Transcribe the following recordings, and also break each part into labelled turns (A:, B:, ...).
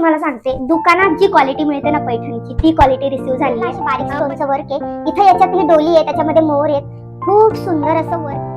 A: मला सांगते, दुकानात जी क्वालिटी मिळते ना पैठणीची, ती क्वालिटी रिसीव झाली आहे. बारीक स्टोनचं वर्क आहे. इथे याच्यात ही डोली आहे, त्याच्यामध्ये मोर आहेत. खूप सुंदर असं वर्क.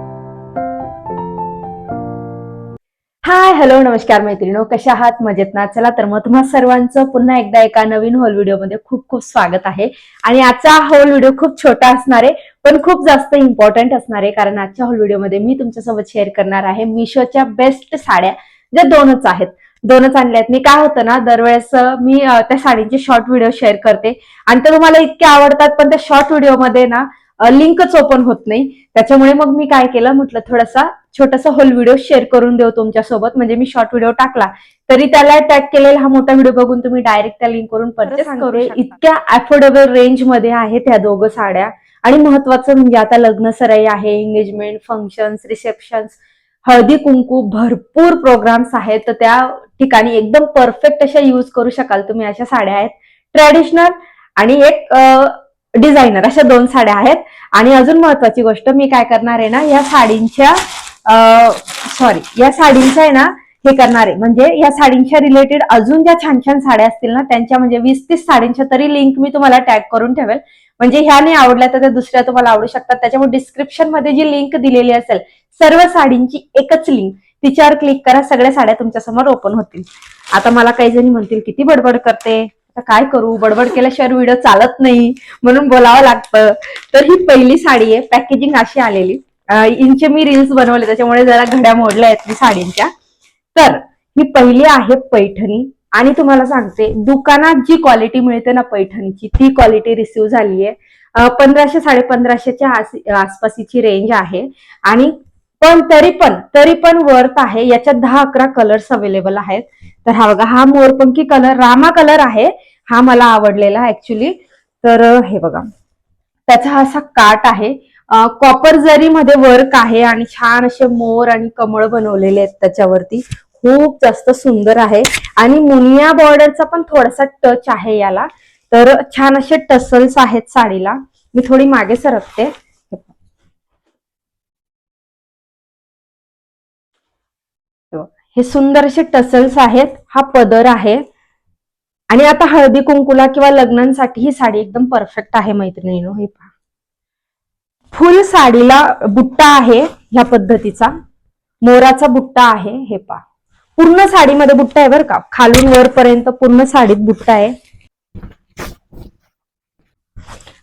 B: हाय हॅलो नमस्कार मैत्रिणो, कशा आहात? मजेत ना? चला तर मग तुम्हा सर्वांचं पुन्हा एकदा एका नवीन होल व्हिडिओमध्ये खूप खूप स्वागत आहे. आणि आजचा होल व्हिडिओ खूप छोटा असणार आहे, पण खूप जास्त इम्पॉर्टंट असणार आहे. कारण आजच्या होल व्हिडिओमध्ये मी तुमच्यासोबत शेअर करणार आहे मिशोच्या बेस्ट साड्या, ज्या दोनच आहेत. दोनच आणल्यात. मी काय होतं ना, दरवेळेस मी त्या साडींचे शॉर्ट व्हिडिओ शेअर करते आणि ते तुम्हाला इतके आवडतात, पण त्या शॉर्ट व्हिडिओमध्ये ना लिंकच ओपन होत नाही. त्याच्यामुळे मग मी काय केलं, म्हटलं थोडासा छोटासा होल व्हिडिओ शेअर करून देऊ तुमच्यासोबत. म्हणजे मी शॉर्ट व्हिडिओ टाकला तरी त्याला टॅग केलेला हा मोठा व्हिडिओ बघून तुम्ही डायरेक्ट त्या लिंक वरून परचेस करू शकता. इतक्या अफोर्डेबल रेंज मध्ये आहेत ह्या दोघं साड्या. आणि महत्वाचं म्हणजे आता लग्न सराई आहे, एंगेजमेंट, फंक्शन्स, रिसेप्शन्स, हळदी कुंकू, भरपूर प्रोग्राम्स आहेत. तर त्या ठिकाणी एकदम परफेक्ट अशा युज करू शकाल तुम्ही. अशा साड्या आहेत, ट्रॅडिशनल आणि एक डिझायनर, अशा दोन साड्या आहेत. आणि अजून महत्वाची गोष्ट, मी काय करणार आहे ना, या साडींच्या या साडींच्या आहे ना, हे करणार आहे. म्हणजे या साडींच्या रिलेटेड अजून ज्या छान छान साड्या असतील ना, त्यांच्या म्हणजे 20-30 साडींच्या तरी लिंक मी तुम्हाला टॅग करून ठेवेल. म्हणजे ह्या नाही आवडल्या तर त्या दुसऱ्या तुम्हाला आवडू शकतात. त्याच्यामुळे डिस्क्रिप्शन मध्ये जी लिंक दिलेली असेल सर्व साडींची एकच लिंक, तिच्यावर क्लिक करा, सगळ्या साड्या तुमच्या समोर ओपन होतील. आता मला काही जणी म्हणतील किती बडबड करते, आता काय करू, बडबड केल्याशिवाय व्हिडिओ चालत नाही, म्हणून बोलावं लागतं. तर ही पहिली साडी आहे. पॅकेजिंग अशी आलेली. इंचे मी रील्स बनवले, त्याच्यामुळे जरा घड्या मोडल्या आहेत मी साडींच्या. तर ही पहिली आहे पैठणी. आणि तुम्हाला सांगते, दुकानात जी क्वालिटी मिळते ना पैठणीची, ती क्वालिटी रिसीव झाली आहे. 1500 1550च्या आसपासची रेंज आहे. आणि पण तरी पण वर्थ आहे. याच्यात 10-11 कलर्स अवेलेबल आहेत. तर हा बघा, हा मोरपंखी कलर, रामा कलर आहे. हा मला आवडलेला ऍक्च्युली. तर हे बघा, त्याचा असा काट आहे, कॉपर जरी मध्ये वर्क आहे आणि छान असे मोर आणि कमळ बनवलेले आहेत त्याच्यावरती. खूप जास्त सुंदर आहे. आणि मुनिया बॉर्डरचा पण थोडासा टच आहे याला. तर छान असे टसल्स आहेत साडीला. मी थोडी मागे सरकते. हे सुंदर असे टसल्स आहेत. हा पदर आहे. आणि आता हळदी कुंकुला किंवा लग्नांसाठी ही साडी एकदम परफेक्ट आहे मैत्रिणींनो. हे पहा, फुल साडीला बुट्टा आहे ह्या पद्धतीचा, मोराचा बुट्टा आहे. हे पहा, पूर्ण साडीमध्ये बुट्टा आहे बरं का, खालून वरपर्यंत पूर्ण साडीत बुट्टा आहे.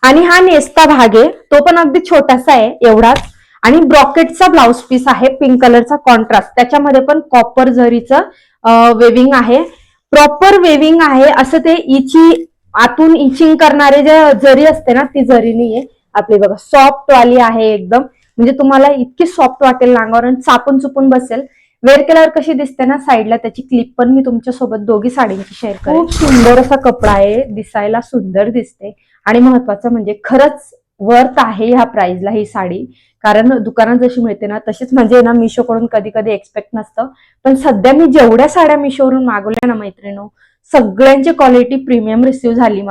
B: आणि हा नेसता भाग आहे, तो पण अगदी छोटासा आहे, एवढाच. आणि ब्रॉकेटचा ब्लाउज पीस आहे, पिंक कलरचा कॉन्ट्रास्ट, त्याच्यामध्ये पण कॉपर जरीचं वेविंग आहे. प्रॉपर वेविंग आहे. असं ते आतून इचिंग करणारे जे जरी असते ना, ती जरी नाहीये आपली. बघा, सॉफ्ट वाली आहे एकदम. म्हणजे तुम्हाला इतकी सॉफ्ट वाटेल अंगावर आणि चापून चुपून बसेल. वेअर केल्यावर कशी दिसते ना, साईडला त्याची क्लिप पण मी तुमच्यासोबत दोघी साडींची शेअर करेन. खूप सुंदर असा कपडा आहे, दिसायला सुंदर दिसते. आणि महत्वाचं म्हणजे खरंच वर्थ आहे ह्या प्राइसला ही साडी. कारण दुकानात जशी मिळते ना तशीच, म्हणजे ना मिशोकडून कधी कधी एक्सपेक्ट नसतं. पण सध्या मी जेवढ्या साड्या मिशोवरून मागवल्या ना मैत्रिणो, सगळ्यांची क्वालिटी प्रीमियम रिसीव झाली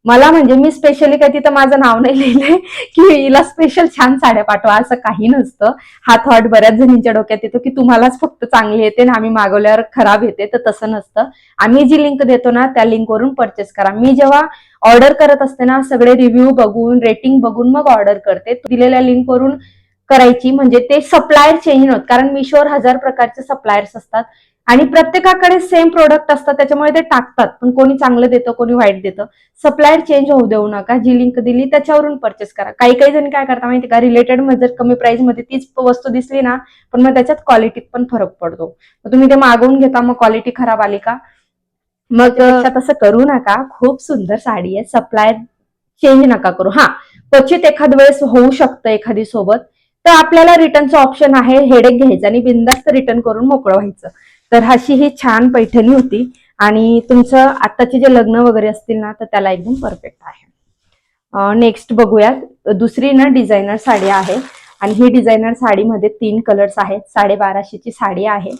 B: मला म्हणजे मी स्पेशली काही तिथं माझं नाव नाही लिहिलंय की हिला स्पेशल छान साड्या पाठवा, असं काही नसतं. हा थॉट बऱ्याच जणींच्या डोक्यात येतो की तुम्हालाच फक्त चांगली येते ना, आम्ही मागवल्यावर खराब येते. तर तसं नसतं. आम्ही जी लिंक देतो ना, त्या लिंकवरून परचेस करा. मी जेव्हा ऑर्डर करत असते ना, सगळे रिव्ह्यू बघून, रेटिंग बघून मग ऑर्डर करते. दिलेल्या लिंकवरून करायची, म्हणजे ते सप्लायर चेंज नव्हतं. कारण मिशोवर 1000 प्रकारचे सप्लायर्स असतात आणि प्रत्येकाकडे सेम प्रोडक्ट असतात, त्याच्यामुळे ते टाकतात. पण कोणी चांगलं देतं, कोणी वाईट देतं. सप्लायर चेंज होऊ देऊ नका. जी लिंक दिली त्याच्यावरून परचेस करा. काही काही जण काय करतात माहिती का, रिलेटेड मध्ये जर कमी प्राइस मध्ये तीच वस्तू दिसली ना, पण मग त्याच्यात क्वालिटीत पण फरक पडतो. तुम्ही ते मागवून घेता, मग क्वालिटी खराब आली का, मग तसं करू नका. खूप सुंदर साडी आहे. सप्लायर चेंज नका करू. हा, क्वचित एखाद वेळेस होऊ शकतं एखादी सोबत, तर आपल्याला रिटर्नचं ऑप्शन आहे. हेडेक घ्यायचं आणि बिंदास्त रिटर्न करून मोकळं व्हायचं. तर अशी ही छान पैठणी होती. आणि तुमचं आताचे जे लग्न वगैरे असतील ना, तर त्याला एकदम परफेक्ट आहे. नेक्स्ट बघूयात. दुसरी ना डिझायनर साडी आहे. आणि ही डिझायनर साडीमध्ये 3 कलर्स आहेत. 1250ची साडी आहे.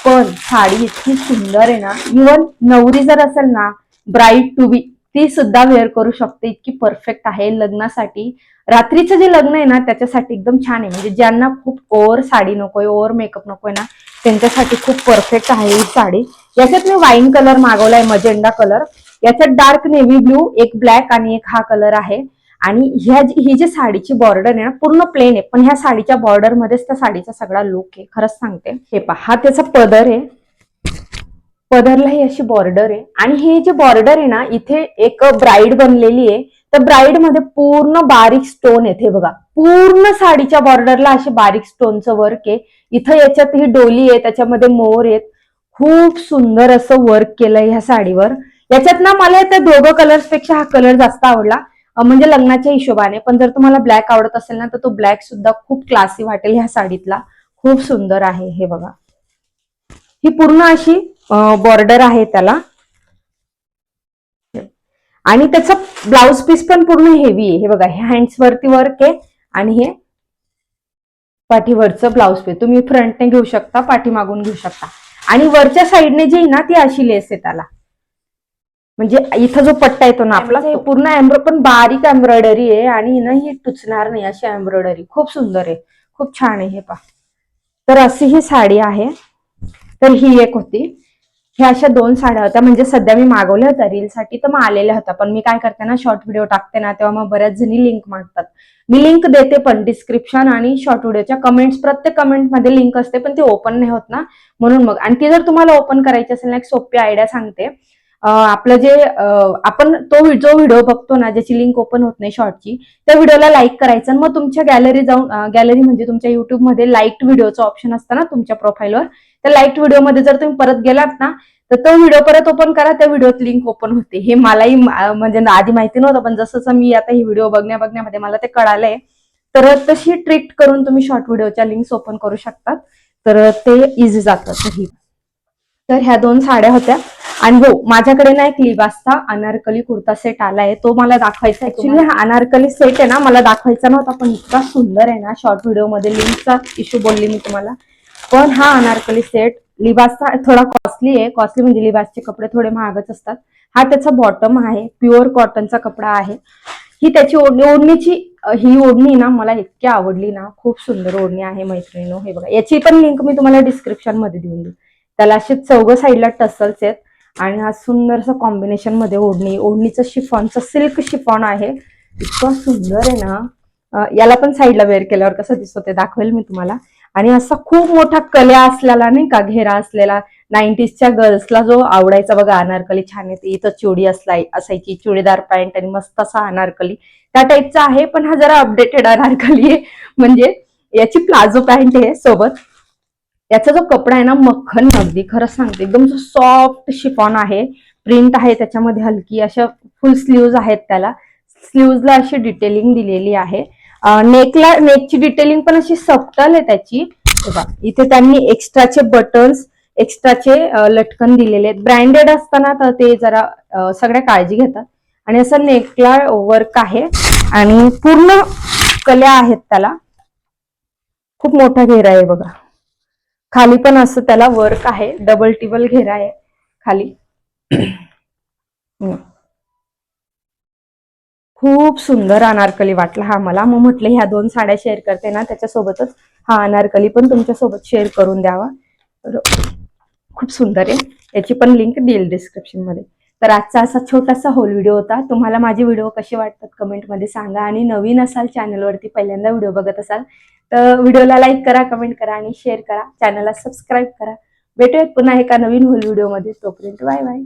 B: पण साडी इतकी सुंदर आहे ना, इव्हन नवरी जर असेल ना, ब्राईड टू बी, ती सुद्धा वेअर करू शकते. इतकी परफेक्ट आहे लग्नासाठी. रात्रीचं जे लग्न आहे ना, त्याच्यासाठी एकदम छान आहे. म्हणजे ज्यांना खूप ओव्हर साडी नकोय, ओव्हर मेकअप नकोय ना, त्यांच्यासाठी खूप परफेक्ट आहे ही साडी. याच्यात मी वाईन कलर मागवलाय, मजेंडा कलर. याच्यात डार्क नेव्ही ब्लू, एक ब्लॅक आणि एक हा कलर आहे. आणि ही जी साडीची बॉर्डर आहे ना पूर्ण प्लेन आहे, पण ह्या साडीच्या बॉर्डर मध्येच त्या साडीचा सगळा लुक आहे, खरंच सांगते. हे पहा, हा त्याचा पदर आहे. पदरला ही अशी बॉर्डर आहे. आणि हे जे बॉर्डर आहे ना, इथे एक ब्राईड बनलेली आहे. तर ब्राईड मध्ये पूर्ण बारीक स्टोन आहेत. हे बघा, पूर्ण साडीच्या बॉर्डरला अशी बारीक स्टोनचं वर्क आहे. इथं याच्यात ही डोली आहे, त्याच्यामध्ये मोर आहेत. खूप सुंदर असं वर्क केलंय ह्या साडीवर. याच्यात ना मला त्या दोघं कलर्स पेक्षा हा कलर जास्त आवडला, म्हणजे लग्नाच्या हिशोबाने. पण जर तुम्हाला ब्लॅक आवडत असेल ना, तर तो ब्लॅक सुद्धा खूप क्लासी वाटेल ह्या साडीतला. खूप सुंदर आहे. हे बघा, ही पूर्ण अशी बॉर्डर आहे त्याला. आणि त्याचा ब्लाउज पीस पण पूर्ण हेवी आहे. हे बघा, हे हँड्स वरती वर्क आहे आणि हे पाठीवरचं ब्लाउज पीस. तुम्ही फ्रंटने घेऊ शकता, पाठीमागून घेऊ शकता. आणि वरच्या साईडने जी ना ती अशी लेस आहे त्याला, म्हणजे इथं जो पट्टा येतो ना आपला, तो पूर्ण पण बारीक एम्ब्रॉयडरी आहे. आणि ना ही टुचणार नाही अशी एम्ब्रॉयडरी. खूप सुंदर आहे, खूप छान आहे. हे पहा, तर अशी ही साडी आहे. तर ही एक होती. ह्या अशा 2 साड्या होत्या, म्हणजे सध्या मी मागवल्या होत्या रीलसाठी, तर मग आलेल्या होत्या. पण मी काय करते ना, शॉर्ट व्हिडिओ टाकते ना, तेव्हा मग बऱ्याच जणी लिंक मागतात. मी लिंक देते पण डिस्क्रिप्शन आणि शॉर्ट व्हिडिओच्या कमेंट्स, प्रत्येक कमेंटमध्ये लिंक असते, पण ती ओपन नाही होत ना, म्हणून मग. आणि ती जर तुम्हाला ओपन करायची असेल ना, एक सोपी आयडिया सांगते. आपलं जे आपण जो व्हिडिओ बघतो ना, ज्याची लिंक ओपन होत नाही शॉर्टची, त्या व्हिडिओला लाईक करायचं. आणि मग तुमच्या गॅलरी जाऊन, गॅलरी म्हणजे तुमच्या युट्यूबमध्ये लाईक व्हिडिओचं ऑप्शन असतं ना तुमच्या प्रोफाईलवर, त्या लाईक व्हिडिओमध्ये जर तुम्ही परत गेलात ना, तर तो व्हिडिओ परत ओपन करा, त्या व्हिडिओत लिंक ओपन होते. हे मलाही म्हणजे आधी माहिती नव्हतं, पण जसं मी आता ही व्हिडिओ बघण्यामध्ये मला ते कळालंय. तर तशी ट्रिक करून तुम्ही शॉर्ट व्हिडिओच्या लिंक्स ओपन करू शकतात, तर ते इझी जातं. तर ह्या 2 साड्या होत्या. आणि हो, माझ्याकडे ना एक लिबासचा अनारकली कुर्ता सेट आलाय, तो मला दाखवायचा. ऍक्च्युली हा अनारकली सेट आहे ना, मला दाखवायचा नव्हता, पण इतका सुंदर आहे ना. शॉर्ट व्हिडिओ मध्ये लिंकचा इश्यू बोलली मी तुम्हाला. पण हा अनारकली सेट लिबासचा थोडा कॉस्टली आहे. कॉस्टली म्हणजे लिबासचे कपडे थोडे महागच असतात. हा त्याचा बॉटम आहे, प्युअर कॉटनचा कपडा आहे. ही त्याची ओढणीची ही ओढणी ना मला इतकी आवडली ना, खूप सुंदर ओढणी आहे मैत्रिणीनो. हे बघा, याची पण लिंक मी तुम्हाला डिस्क्रिप्शन मध्ये देऊन देईन. त्याला असे चौघ साईडला टसल्स आहेत. आणि हा सुंदरसा कॉम्बिनेशन मध्ये ओढणीचं शिफॉनचं सिल्क शिफॉन आहे. इतकं सुंदर आहे ना. याला पण साईडला वेअर केल्यावर कसं दिसतो ते दाखवेल मी तुम्हाला. आणि असा खूप मोठा कल्या असलेला नाही का, घेरा असलेला, 90sच्या गर्ल्सला जो आवडायचा बघा अनारकली, छान येते. इथं चुडी असायची, चुडीदार पॅन्ट आणि मस्त असा अनारकली त्या टाईपचा आहे. पण हा जरा अपडेटेड अनारकली आहे, म्हणजे याची प्लाझो पॅन्ट आहे सोबत. याचा जो कपडा आहे ना, मक्खन, अगदी खरंच सांगते, एकदम सॉफ्ट शिफॉन आहे. प्रिंट आहे त्याच्यामध्ये हलकी, अशा फुल स्लीव्ज आहेत त्याला. स्लीव्जला अशी डिटेलिंग दिलेली आहे. नेकची डिटेलिंग पण अशी सबटल आहे त्याची. इथे त्यांनी एक्स्ट्राचे बटन्स, एक्स्ट्राचे लटकन दिलेले आहेत. ब्रँडेड असताना तर ते जरा सगळ्या काळजी घेतात. आणि असं नेकला वर्क आहे आणि पूर्ण कल्या आहेत त्याला. खूप मोठा घेरा आहे बघा. खाली पण असं त्याला वर्क आहे, डबल टिबल घेरा आहे खाली. खूप सुंदर अनारकली वाटला हा मला. मग म्हटलं ह्या 2 साड्या शेअर करते ना, त्याच्यासोबतच हा अनारकली पण तुमच्यासोबत शेअर करून द्यावा. तर खूप सुंदर आहे. याची पण लिंक देईल डिस्क्रिप्शन मध्ये. तर आजचा असा छोटासा होल व्हिडिओ होता. तुम्हाला माझे व्हिडिओ कसे वाटतात कमेंटमध्ये सांगा. आणि नवीन असाल चॅनलवरती, पहिल्यांदा व्हिडिओ बघत असाल, तर व्हिडिओला लाईक करा, कमेंट करा आणि शेअर करा. चॅनलला सबस्क्राईब करा. भेटूयात पुन्हा एका नवीन होल व्हिडिओ मध्ये. तोपर्यंत बाय बाय.